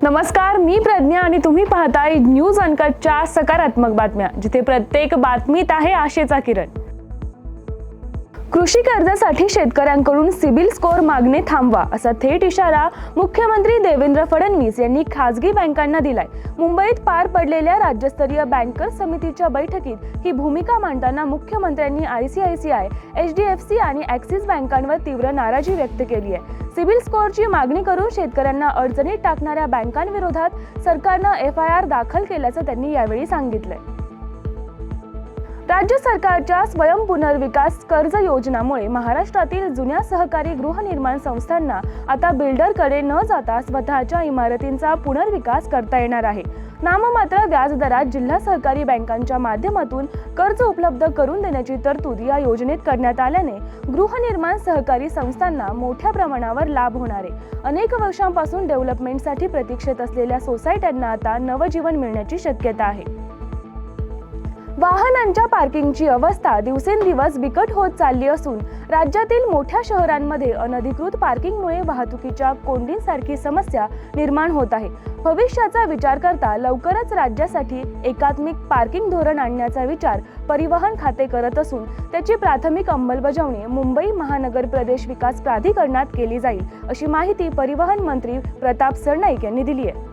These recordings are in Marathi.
नमस्कार, मी प्रज्ञा आणि तुम्ही पाहताय न्यूज अनकटच्या सकारात्मक बातम्या, जिथे प्रत्येक बातमीत आहे आशेचा किरण। कृषी कर्जासाठी शेतकऱ्यांकडून सिबिल स्कोअर मागणे थांबवा, असा थेट इशारा मुख्यमंत्री देवेंद्र फडणवीस यांनी खासगी बँकांना दिलाय। मुंबईत पार पडलेल्या राज्यस्तरीय बँकर्स समितीच्या बैठकीत ही भूमिका मांडताना मुख्यमंत्र्यांनी ICICI, HDFC आणि ॲक्सिस बँकांवर तीव्र नाराजी व्यक्त केली आहे। सिबिल स्कोअरची मागणी करून शेतकऱ्यांना अडचणीत टाकणाऱ्या बँकांविरोधात सरकारनं FIR दाखल केल्याचं त्यांनी यावेळी सांगितलंय। राज्य सरकारच्या स्वयं पुनर्विकास कर्ज योजनामुळे महाराष्ट्रातील जुन्या सहकारी गृहनिर्माण संस्थांना आता बिल्डरकडे न जाता स्वतःच्या इमारतींचा पुनर्विकास करता येणार आहे। नाममात्र व्याजदरात जिल्हा सहकारी बँकांच्या माध्यमातून कर्ज उपलब्ध करून देण्याची तरतूद या योजनेत करण्यात आल्याने गृहनिर्माण सहकारी संस्थांना मोठ्या प्रमाणावर लाभ होणार आहे। अनेक वर्षांपासून डेव्हलपमेंटसाठी प्रतीक्षेत असलेल्या सोसायट्यांना आता नवजीवन मिळण्याची शक्यता आहे। वाहनांच्या पार्किंगची अवस्था दिवसेंदिवस बिकट होत चालली असून राज्यातील मोठ्या शहरांमध्ये अनधिकृत पार्किंगमुळे वाहतुकीच्या कोंडींसारखी समस्या निर्माण होत आहे। भविष्याचा विचार करता लवकरच राज्यासाठी एकात्मिक पार्किंग धोरण आणण्याचा विचार परिवहन खाते करत असून त्याची प्राथमिक अंमलबजावणी मुंबई महानगर प्रदेश विकास प्राधिकरणात केली जाईल, अशी माहिती परिवहन मंत्री प्रताप सरनाईक यांनी दिली आहे।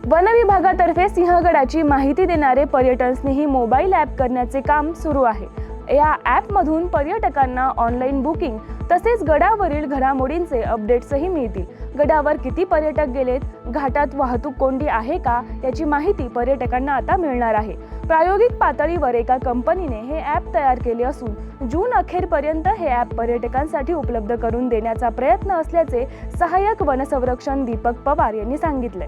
वन विभागातर्फे सिंहगडाची माहिती देणारे पर्यटन स्नेही मोबाईल ॲप करण्याचे काम सुरू आहे। या ॲपमधून पर्यटकांना ऑनलाईन बुकिंग तसेच गडावरील घडामोडींचे अपडेट्सही मिळतील। गडावर किती पर्यटक गेलेत, घाटात वाहतूक कोंडी आहे का, याची माहिती पर्यटकांना आता मिळणार आहे। प्रायोगिक पातळीवर एका कंपनीने हे ॲप तयार केले असून जून अखेरपर्यंत हे ॲप पर्यटकांसाठी उपलब्ध करून देण्याचा प्रयत्न असल्याचे सहाय्यक वनसंरक्षण दीपक पवार यांनी सांगितले।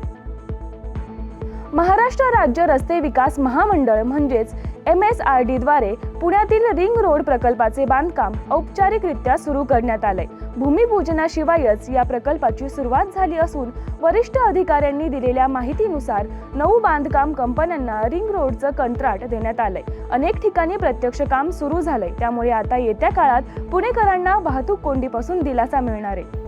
महाराष्ट्र राज्य रस्ते विकास महामंडळ म्हणजेच MSRD द्वारे पुण्यातील रिंग रोड प्रकल्पाचे बांधकाम औपचारिकरित्या सुरू करण्यात आले। भूमिपूजनाशिवायच या प्रकल्पाची सुरुवात झाली असून वरिष्ठ अधिकाऱ्यांनी दिलेल्या माहितीनुसार 9 बांधकाम कंपन्यांना रिंग रोडचं कंत्राट देण्यात आलंय। अनेक ठिकाणी प्रत्यक्ष काम सुरू झालंय, त्यामुळे आता येत्या काळात पुणेकरांना वाहतूक कोंडीपासून दिलासा मिळणार आहे।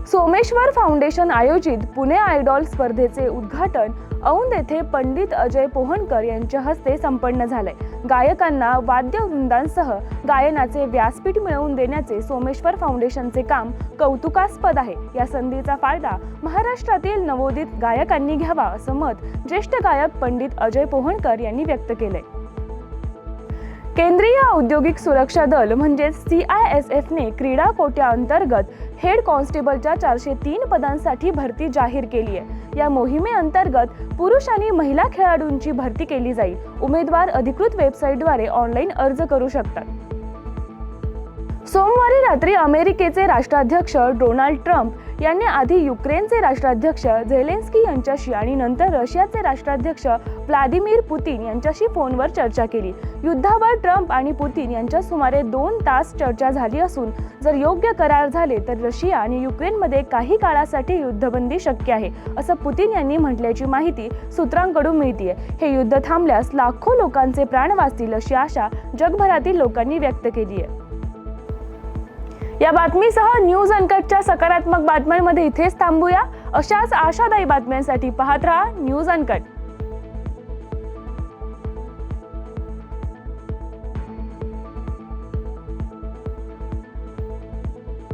सोमेश्वर फाउंडेशन आयोजित पुणे आयडॉल स्पर्धेचे उद्घाटन औंध येथे पंडित अजय पोहणकर यांच्या हस्ते संपन्न झाले। गायकांना वाद्यवृंदांसह गायनाचे व्यासपीठ मिळवून देण्याचे सोमेश्वर फाउंडेशनचे काम कौतुकास्पद आहे। या संधीचा फायदा महाराष्ट्रातील नवोदित गायकांनी घ्यावा, असं मत ज्येष्ठ गायक पंडित अजय पोहणकर यांनी व्यक्त केले। केंद्रीय औद्योगिक सुरक्षा दल म्हणजेच CISF ने क्रीडा कोट्याअंतर्गत हेड कॉन्स्टेबलच्या 403 पदांसाठी भरती जाहीर केली आहे। या मोहिमेअंतर्गत पुरुष आणि महिला खेळाडूंची भरती केली जाईल। उमेदवार अधिकृत वेबसाईटद्वारे ऑनलाईन अर्ज करू शकतात। सोमवारी रात्री अमेरिकेचे राष्ट्राध्यक्ष डोनाल्ड ट्रम्प यांनी आधी युक्रेनचे राष्ट्राध्यक्ष झेलेन्स्की यांच्याशी आणि नंतर रशियाचे राष्ट्राध्यक्ष व्लादिमीर पुतिन यांच्याशी फोनवर चर्चा केली। युद्धावर ट्रम्प आणि पुतिन यांच्यात सुमारे 2 तास चर्चा झाली असून जर योग्य करार झाले तर रशिया आणि युक्रेनमध्ये काही काळासाठी युद्धबंदी शक्य आहे, असं पुतिन यांनी म्हटल्याची माहिती सूत्रांकडून मिळतेय। हे युद्ध थांबल्यास लाखो लोकांचे प्राण वाचतील, अशी आशा जगभरातील लोकांनी व्यक्त केली आहे। या बातमीसह न्यूज अनकटच्या सकारात्मक बातम्यांमध्ये इथेच थांबूया। अशाच आशादायी बातम्यांसाठी पाहत रहा न्यूज अनकट।